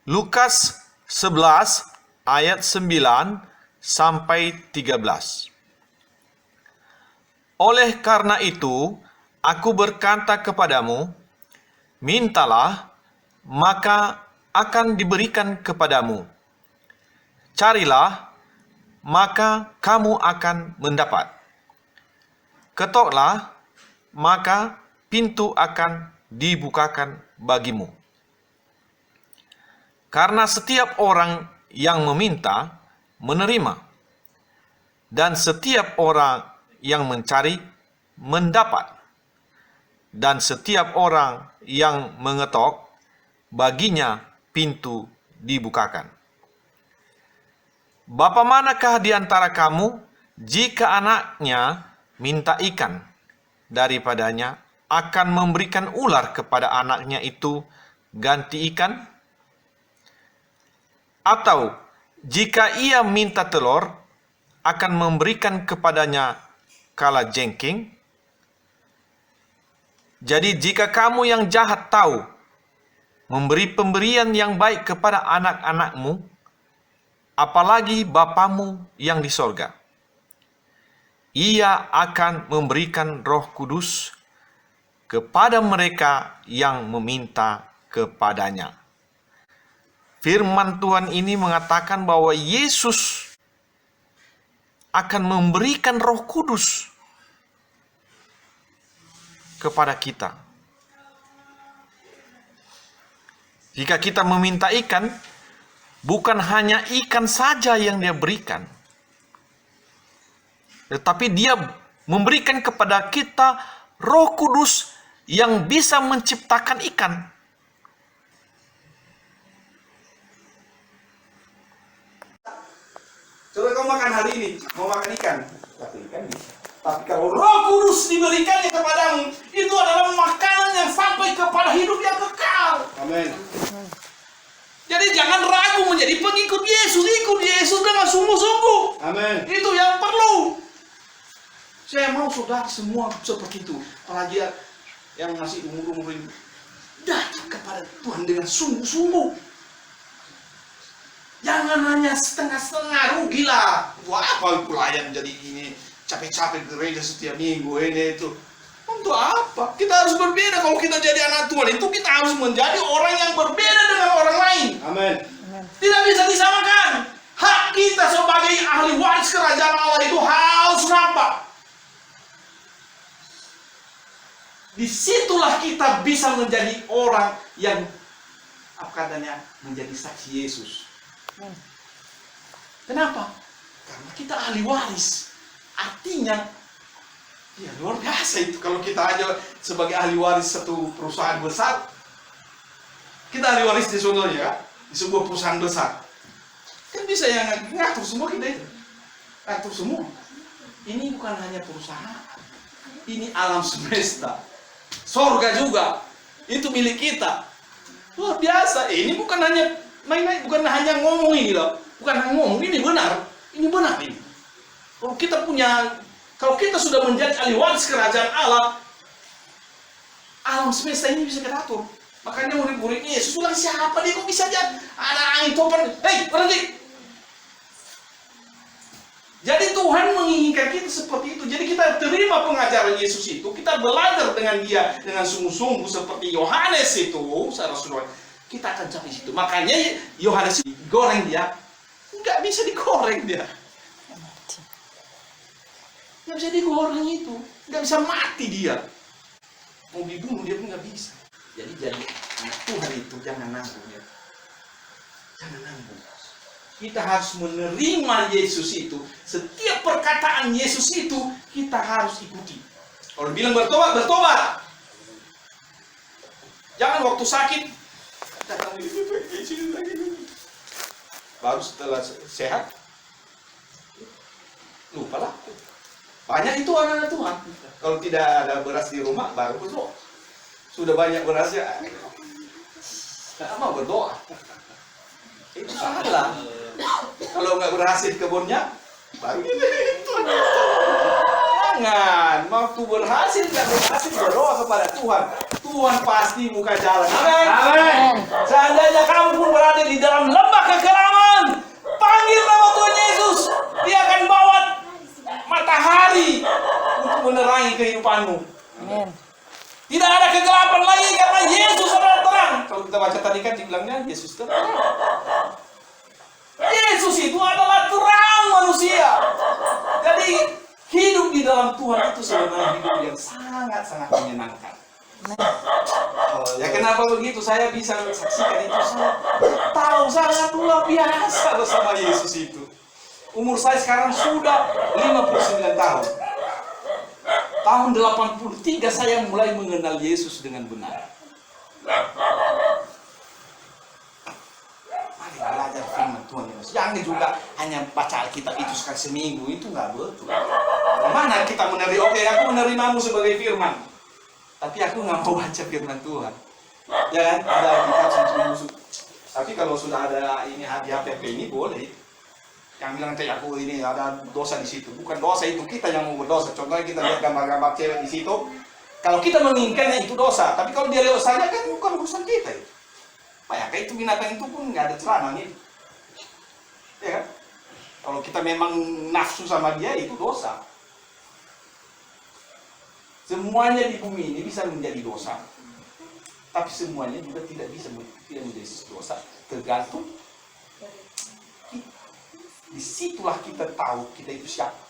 Lukas 11 ayat 9 sampai 13. Oleh karena itu, aku berkata kepadamu, mintalah, maka akan diberikan kepadamu. Carilah, maka kamu akan mendapat. Ketoklah, maka pintu akan dibukakan bagimu. Karena setiap orang yang meminta, menerima. Dan setiap orang yang mencari, mendapat. Dan setiap orang yang mengetok, baginya pintu dibukakan. Bapa manakah di antara kamu, jika anaknya minta ikan daripadanya, akan memberikan ular kepada anaknya itu ganti ikan? Atau jika ia minta telur, akan memberikan kepadanya kala jengking? Jadi jika kamu yang jahat tahu memberi pemberian yang baik kepada anak-anakmu, apalagi Bapamu yang di sorga. Ia akan memberikan Roh Kudus kepada mereka yang meminta kepadanya. Firman Tuhan ini mengatakan bahwa Yesus akan memberikan Roh Kudus kepada kita. Jika kita meminta ikan, bukan hanya ikan saja yang dia berikan, tetapi dia memberikan kepada kita Roh Kudus yang bisa menciptakan ikan. Coba kau makan hari ini, mau makan ikan, tapi ikan bisa. Tapi kalau Roh Kudus diberikannya kepadamu, itu adalah makanan yang sampai kepada hidup yang kekal. Amin. Jadi jangan ragu menjadi pengikut Yesus. Ikut Yesus dengan sungguh-sungguh. Amin. Itu yang perlu. Saya mau saudara semua seperti itu. Apalagi yang masih umur-umur ini, datang kepada Tuhan dengan sungguh-sungguh. Jangan hanya setengah-setengah, rugilah. Wah, apa pelayan jadi ini, capek-capek gereja setiap minggu ini itu. Untuk apa? Kita harus berbeda. Kalau kita jadi anak Tuhan itu, kita harus menjadi orang yang berbeda dengan orang lain. Amin. Tidak bisa disamakan. Hak kita sebagai ahli waris kerajaan Allah itu harus nampak. Disitulah kita bisa menjadi orang yang apa katanya, menjadi saksi Yesus. Kenapa? Karena kita ahli waris. Artinya, ya luar biasa itu. Kalau kita aja sebagai ahli waris satu perusahaan besar, kita ahli waris di sononya ya, di sebuah perusahaan besar, kan bisa yang ngatur semua kita itu. Ngatur semua. Ini bukan hanya perusahaan, ini alam semesta. Sorga juga, itu milik kita. Luar biasa. Ini bukan hanya main-main, bukan hanya ngomong ini loh, bukan hanya ngomong, ini benar ini. Kalau kita sudah menjadi ahli waris kerajaan Allah, alam semesta ini bisa kita atur. Makanya murid-murid Yesus bilang, siapa dia kok bisa jadi ada angin topan, hei berhenti. Jadi Tuhan menginginkan kita seperti itu. Jadi kita terima pengajaran Yesus itu, kita belajar dengan dia dengan sungguh-sungguh seperti Yohanes itu, saudara-saudara. Kita akan capai situ. Makanya Yohanes digoreng dia, nggak bisa digoreng dia. Nggak bisa digoreng itu, nggak bisa mati dia. Mau dibunuh dia pun nggak bisa. Jadi anak Tuhan itu jangan nanggung ya. Jangan nanggung. Kita harus menerima Yesus itu. Setiap perkataan Yesus itu kita harus ikuti. Kalau bilang bertobat, bertobat. Jangan waktu sakit baru setelah sehat lupalah. Banyak itu anak-anak Tuhan, kalau tidak ada beras di rumah baru berdoa. Sudah banyak beras ya nggak mau berdoa. Itu salah. Kalau nggak berhasil kebunnya baru itu. Jangan waktu berhasil nggak berhasil berdoa kepada Tuhan. Tuhan pasti buka jalan. Amin. Amin. Seandainya kamu pun berada di dalam lembah kekelaman, panggil nama Tuhan Yesus. Dia akan bawa matahari untuk menerangi kehidupanmu. Amin. Tidak ada kegelapan lagi karena Yesus adalah terang. Kalau kita baca tadi kan dibilangnya Yesus itu terang. Yesus itu adalah terang manusia. Jadi hidup di dalam Tuhan itu sebenarnya hidup yang sangat-sangat menyenangkan. Ya kenapa begitu? Saya bisa saksikan itu. Saya tahu sangat luar biasa bersama Yesus itu. Umur saya sekarang sudah 59 tahun. Tahun 83 saya mulai mengenal Yesus dengan benar. Mari belajar firman Tuhan. Jangan juga hanya baca Alkitab itu sekali seminggu, itu nggak betul. Mana kita menerima? Oke, aku menerimamu sebagai firman, tapi aku nggak mau baca firman Tuhan. Ya kan? Ada Alkitab seminggu. Tapi kalau sudah ada ini di HP ini boleh. Yang bilang kayak aku ini ada dosa di situ. Bukan dosa itu, kita yang mau berdosa. Contohnya kita lihat gambar-gambar cewek di situ. Kalau kita menginginkannya itu dosa, tapi kalau dia lewat saja kan bukan urusan kita. Kayak itu binatang itu pun nggak ada celana nih. Ya kan? Kalau kita memang nafsu sama dia itu dosa. Semuanya di bumi ini bisa menjadi dosa. Tapi semuanya juga tidak bisa menjadi dosa. Tergantung disitulah kita tahu kita itu siapa.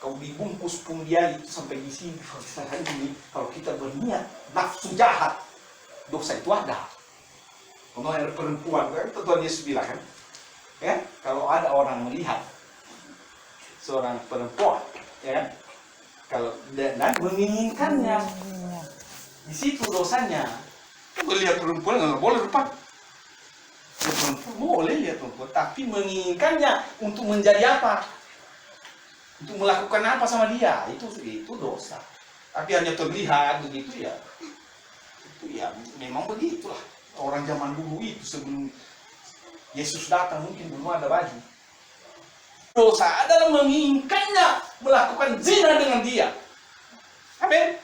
Kau dibungkus pun dia itu sampai di sini. Kalau kita berniat nafsu jahat, dosa itu ada. Kalau ada perempuan, kan Tuhan Yesus bilang kan, ya kalau ada orang melihat seorang perempuan, ya kan, kalau dan menginginkannya, di situ dosanya. Melihat perempuan nggak boleh lupa. Perempuan boleh lihat perempuan, tapi menginginkannya untuk menjadi apa? Untuk melakukan apa sama dia? Itu dosa. Tapi hanya terlihat begitu ya. Itu ya memang begitulah. Orang zaman dulu itu sebelum Yesus datang mungkin belum ada baju. Dosa adalah menginginkannya melakukan zina dengan dia. Amin.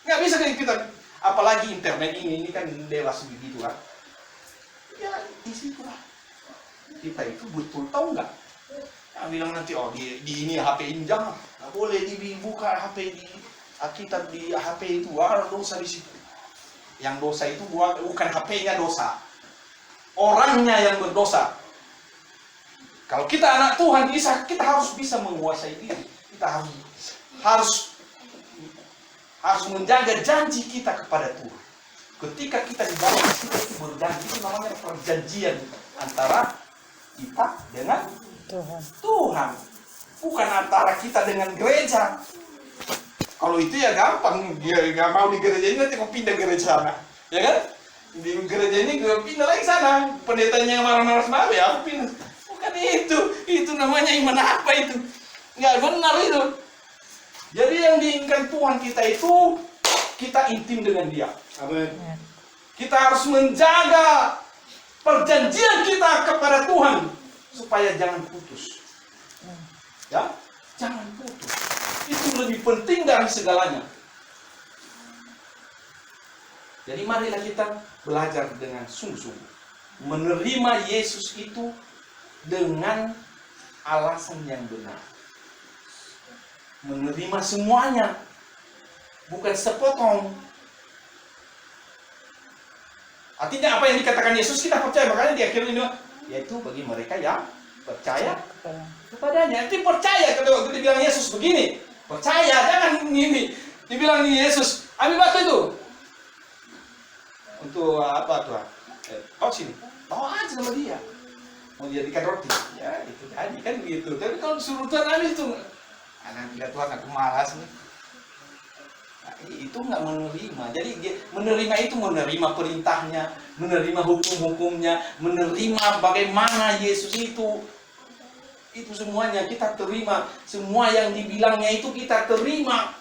Nggak bisa kan kita, apalagi internet ini kan dewas begitu kan. Ya di situ lah kita itu betul tahu nggak? Yang bilang nanti di ini HP ini jangan, nggak boleh dibuka HP di Alkitab di HP itu, ada dosa di situ. Yang dosa itu bukan HP-nya dosa, orangnya yang berdosa. Kalau kita anak Tuhan kita harus bisa menguasai diri. Kita harus menjaga janji kita kepada Tuhan. Ketika kita di dalam kita itu berjanji, itu namanya perjanjian antara kita dengan Tuhan. Bukan antara kita dengan gereja. Kalau itu ya gampang, dia nggak mau di gereja ini nanti mau pindah gereja sana, ya kan? Di gereja ini gue pindah lagi sana, pendetanya yang marah-marah sama ya aku pindah. Bukan itu namanya iman apa itu? Nggak benar itu. Jadi yang diinginkan Tuhan kita itu kita intim dengan Dia. Amin. Kita harus menjaga perjanjian kita kepada Tuhan supaya jangan putus. Ya, jangan putus. Itu lebih penting dari segalanya. Jadi marilah kita belajar dengan sungguh-sungguh menerima Yesus itu dengan alasan yang benar. Menerima semuanya, bukan sepotong. Artinya apa yang dikatakan Yesus kita percaya, makanya di akhir ini yaitu bagi mereka yang percaya kepadanya. Itu percaya, kalau dibilang Yesus begini, percaya, jangan ini. Dibilang Yesus, ambil batu itu. Untuk apa Tuhan? Kau sini, bawa aja sama dia. Mau dijadikan roti, ya itu jadi kan begitu. Tapi kalau disuruh Tuhan ambil itu, nanti Tuhan aku malas nih. Nah, itu nggak menerima. Jadi menerima itu menerima perintahnya, menerima hukum-hukumnya, menerima bagaimana Yesus itu semuanya kita terima. Semua yang dibilangnya itu kita terima.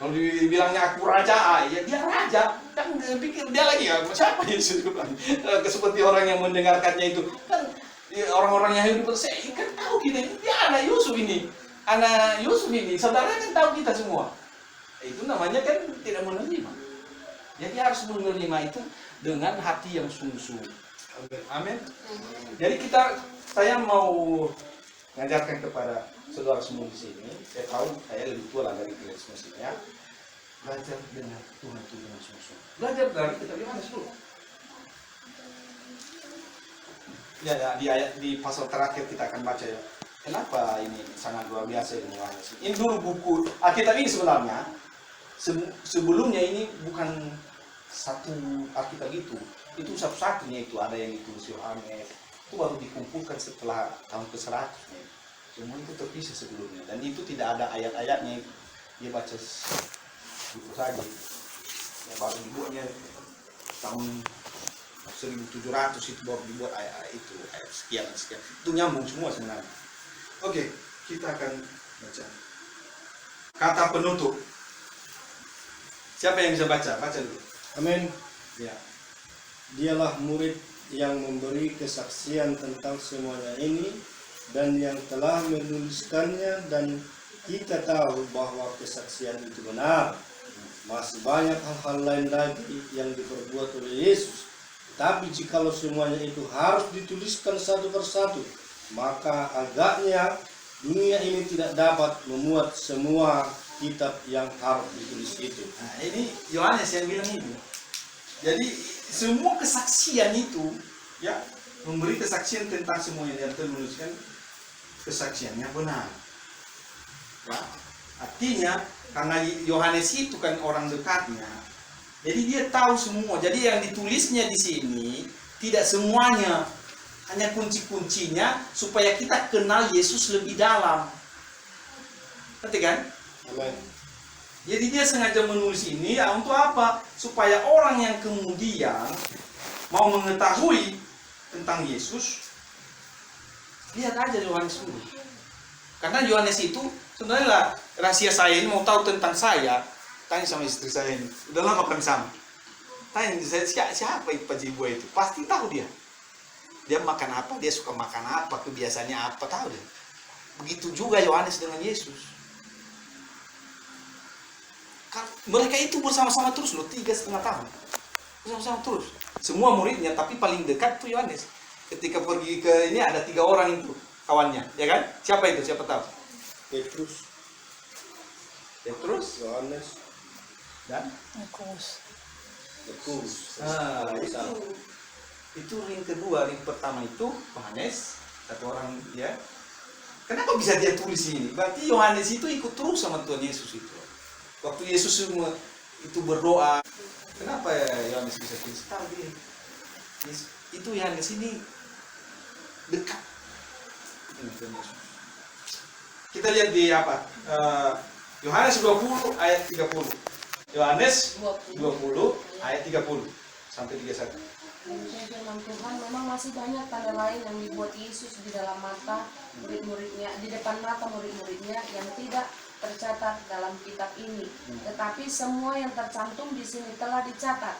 Kalau dibilangnya aku raja, ya dia raja. Kan pikir dia lagi ya siapa Yesus bilang. Seperti orang yang mendengarkannya itu kan orang-orang yang hidup bersih kan tahu kita ini dia anak Yusuf ini. anak Yusuf ini, saudara kan tahu kita semua. Itu namanya kan tidak menerima. Jadi harus menerima itu dengan hati yang sungguh-sungguh. Amin. Jadi saya mau ngajarkan kepada saudara semua di sini. Saya tahu saya lebih tua lah dari Kristus ya. Belajar dengan Tuhan itu dengan sungguh-sungguh. Belajar dari kitab Yohanes dulu. Ya, di pasal terakhir kita akan baca ya. Kenapa ini sangat luar biasa ini Yohanes? Ini dulu buku Alkitab ini sebenarnya sebelumnya ini bukan satu Alkitab itu satu-satunya itu ada yang ditulis Yohanes. Itu baru dikumpulkan setelah tahun ke-100 nih. Semua itu terpisah sebelumnya dan itu tidak ada ayat-ayatnya. Dia baca buku saja. Ya, baru dibuatnya tahun 1700 itu baru dibuat ayat itu ayat sekian. Itu nyambung semua sebenarnya. Oke, kita akan baca kata penutup. Siapa yang bisa baca? Baca dulu. Amin. Ya. Dialah murid yang memberi kesaksian tentang semuanya ini dan yang telah menuliskannya, dan kita tahu bahwa kesaksian itu benar. Masih banyak hal-hal lain lagi yang diperbuat oleh Yesus. Tapi jikalau semuanya itu harus dituliskan satu persatu, maka agaknya dunia ini tidak dapat memuat semua kitab yang harus ditulis itu. Nah, ini Yohanes yang bilang ini. Jadi semua kesaksian itu ya memberi kesaksian tentang semuanya yang tertuliskan, kesaksiannya benar. Ya. Artinya karena Yohanes itu kan orang dekatnya, jadi dia tahu semua. Jadi yang ditulisnya di sini tidak semuanya, hanya kunci-kuncinya supaya kita kenal Yesus lebih dalam. Ngerti kan? Amin. Jadi dia sengaja menulis ini ya untuk apa? Supaya orang yang kemudian mau mengetahui tentang Yesus, lihat aja Yohanes dulu. Karena Yohanes itu sebenarnya lah, rahasia saya ini mau tahu tentang saya, tanya sama istri saya ini. Udah lama kami sama. Tanya saya siapa itu Pak Jibo itu? Pasti tahu dia. Dia makan apa, dia suka makan apa, kebiasaannya apa, tahu dia. Begitu juga Yohanes dengan Yesus. Mereka itu bersama-sama terus loh, 3,5 tahun. Bersama-sama terus. Semua muridnya, tapi paling dekat tuh Yohanes. Ketika pergi ke ini ada 3 orang itu kawannya, ya kan? Siapa itu? Siapa tahu? Petrus, Yohanes, Dan Yakobus. itu ring kedua, ring pertama itu Yohanes, satu orang ya. Kenapa bisa dia tulis ini? Berarti Yohanes itu ikut terus sama Tuhan Yesus itu. Waktu Yesus itu berdoa, kenapa ya Yohanes bisa tulis? Tahu dia. Itu Yohanes ini dekat dengan Tuhan Yesus. Kita lihat di apa? Yohanes 20 ayat 30. Yohanes 20 ayat 30 sampai 31. Firman Tuhan, memang masih banyak tanda lain yang dibuat Yesus di dalam mata murid-muridnya, di depan mata murid-muridnya yang tidak tercatat dalam kitab ini. Tetapi semua yang tercantum di sini telah dicatat,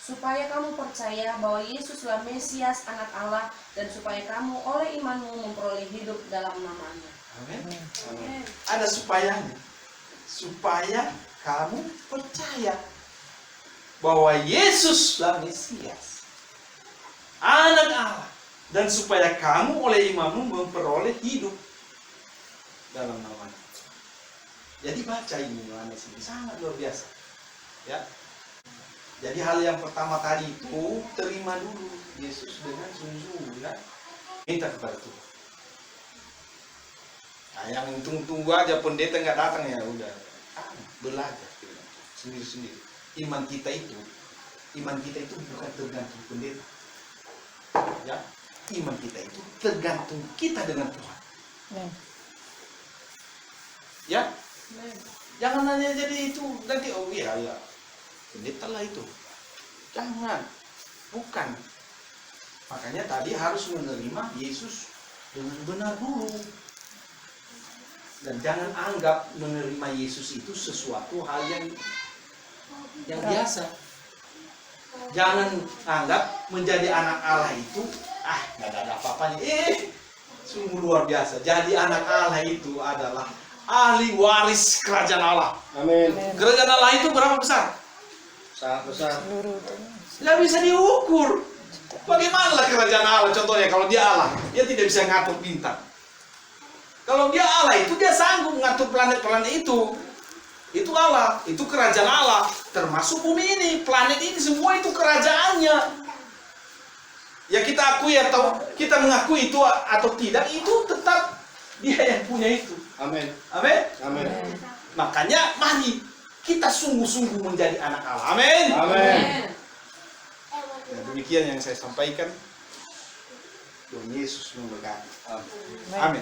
supaya kamu percaya bahwa Yesuslah Mesias, Anak Allah, dan supaya kamu oleh imanmu memperoleh hidup dalam namanya. Amin. Ada supayanya. Supaya kamu percaya bahwa Yesuslah Mesias, Anak Allah, dan supaya kamu oleh imanmu memperoleh hidup dalam namanya. Jadi baca ini Yohanes ini sangat luar biasa. Ya. Jadi hal yang pertama tadi itu terima dulu Yesus dengan sungguh-sungguh ya. Minta kepada Tuhan. Nah, yang tunggu aja pendeta nggak datang ya udah. Belajar sendiri-sendiri. Iman kita itu bukan tergantung pendeta. Ya. Iman kita itu tergantung kita dengan Tuhan. Ya. Jangan hanya jadi itu nanti oh iya ya. Pendeta lah itu. Jangan. Bukan. Makanya tadi harus menerima Yesus dengan benar dulu. Dan jangan anggap menerima Yesus itu sesuatu hal yang biasa. Jangan anggap menjadi anak Allah itu nggak ada apa-apanya. Sungguh luar biasa. Jadi anak Allah itu adalah ahli waris kerajaan Allah. Amin. Kerajaan Allah itu berapa besar? Sangat besar. Nggak bisa diukur. Bagaimana kerajaan Allah? Contohnya kalau dia Allah, dia tidak bisa ngatur bintang. Kalau dia Allah itu dia sanggup ngatur planet-planet itu. Itu Allah, itu kerajaan Allah. Termasuk bumi ini, planet ini semua itu kerajaannya. Ya kita akui atau kita mengakui itu atau tidak, itu tetap dia yang punya itu. Amin. Amin. Amin. Makanya mari kita sungguh-sungguh menjadi anak Allah. Amin. Amin. Ya, demikian yang saya sampaikan. Tuhan Yesus memberkati. Amin.